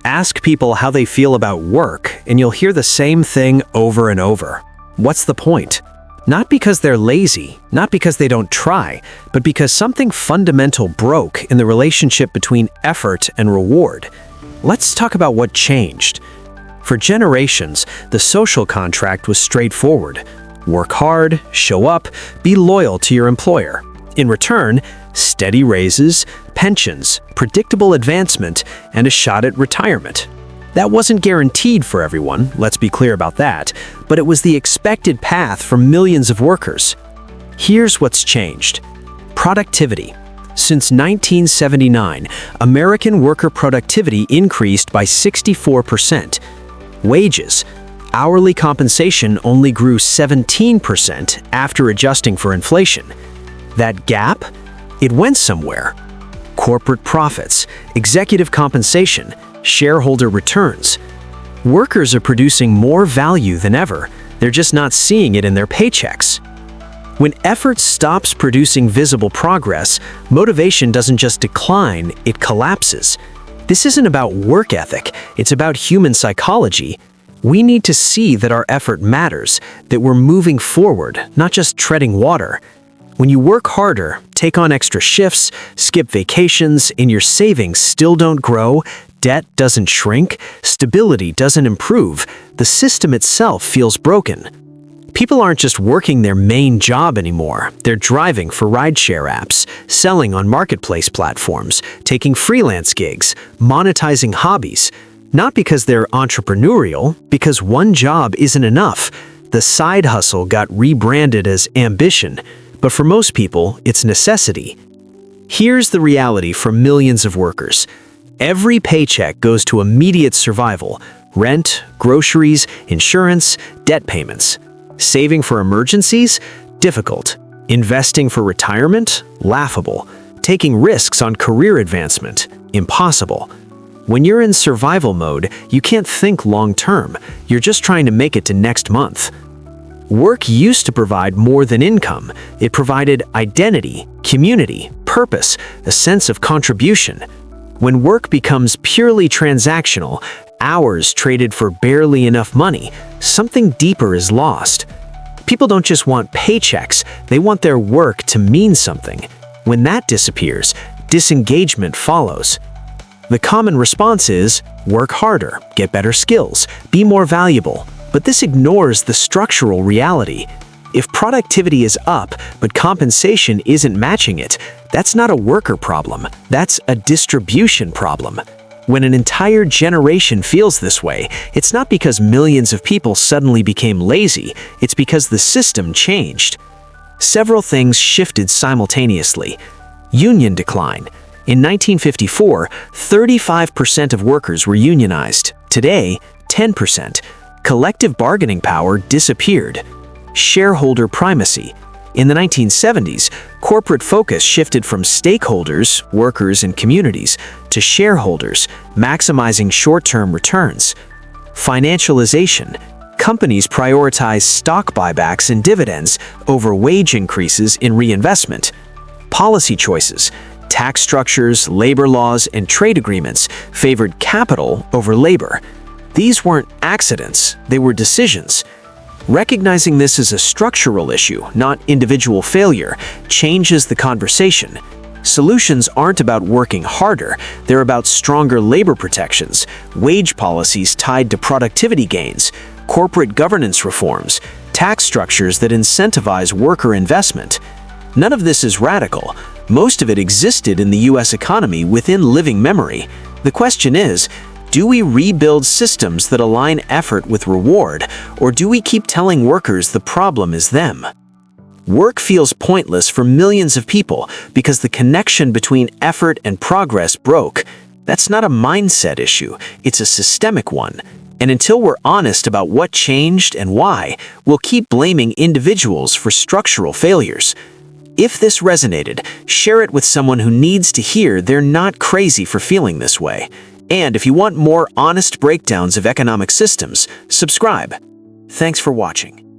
Ask people how they feel about work, and you'll hear the same thing over and over. What's the point? Not because they're lazy, not because they don't try, but because something fundamental broke in the relationship between effort and reward. Let's talk about what changed. For generations, the social contract was straightforward. Work hard, show up, be loyal to your employer. In return, steady raises, pensions, predictable advancement, and a shot at retirement. That wasn't guaranteed for everyone, let's be clear about that, but it was the expected path for millions of workers. Here's what's changed. Productivity. Since 1979, American worker productivity increased by 64%. Wages. Hourly compensation only grew 17% after adjusting for inflation. That gap? It went somewhere. Corporate profits, executive compensation, shareholder returns. Workers are producing more value than ever. They're just not seeing it in their paychecks. When effort stops producing visible progress, motivation doesn't just decline, it collapses. This isn't about work ethic, it's about human psychology. We need to see that our effort matters, that we're moving forward, not just treading water. When you work harder, take on extra shifts, skip vacations, and your savings still don't grow, debt doesn't shrink, stability doesn't improve, the system itself feels broken. People aren't just working their main job anymore. They're driving for rideshare apps, selling on marketplace platforms, taking freelance gigs, monetizing hobbies. Not because they're entrepreneurial, because one job isn't enough. The side hustle got rebranded as ambition, but for most people, it's necessity. Here's the reality for millions of workers. Every paycheck goes to immediate survival: rent, groceries, insurance, debt payments. Saving for emergencies? Difficult. Investing for retirement? Laughable. Taking risks on career advancement? Impossible. When you're in survival mode, you can't think long-term. You're just trying to make it to next month. Work used to provide more than income. It provided identity, community, purpose, a sense of contribution. When work becomes purely transactional, hours traded for barely enough money, something deeper is lost. People don't just want paychecks, they want their work to mean something. When that disappears, disengagement follows. The common response is, work harder, get better skills, be more valuable. But this ignores the structural reality. If productivity is up, but compensation isn't matching it, that's not a worker problem, that's a distribution problem. When an entire generation feels this way, it's not because millions of people suddenly became lazy, it's because the system changed. Several things shifted simultaneously. Union decline. In 1954, 35% of workers were unionized. Today, 10%. Collective bargaining power disappeared. Shareholder primacy. In the 1970s, corporate focus shifted from stakeholders, workers and communities, to shareholders, maximizing short-term returns. Financialization. Companies prioritize stock buybacks and dividends over wage increases in reinvestment. Policy choices. Tax structures, labor laws, and trade agreements favored capital over labor. These weren't accidents, they were decisions. Recognizing this as a structural issue, not individual failure, changes the conversation. Solutions aren't about working harder, they're about stronger labor protections, wage policies tied to productivity gains, corporate governance reforms, tax structures that incentivize worker investment. None of this is radical. Most of it existed in the US economy within living memory. The question is, do we rebuild systems that align effort with reward, or do we keep telling workers the problem is them? Work feels pointless for millions of people because the connection between effort and progress broke. That's not a mindset issue, it's a systemic one. And until we're honest about what changed and why, we'll keep blaming individuals for structural failures. If this resonated, share it with someone who needs to hear they're not crazy for feeling this way. And if you want more honest breakdowns of economic systems, subscribe. Thanks for watching.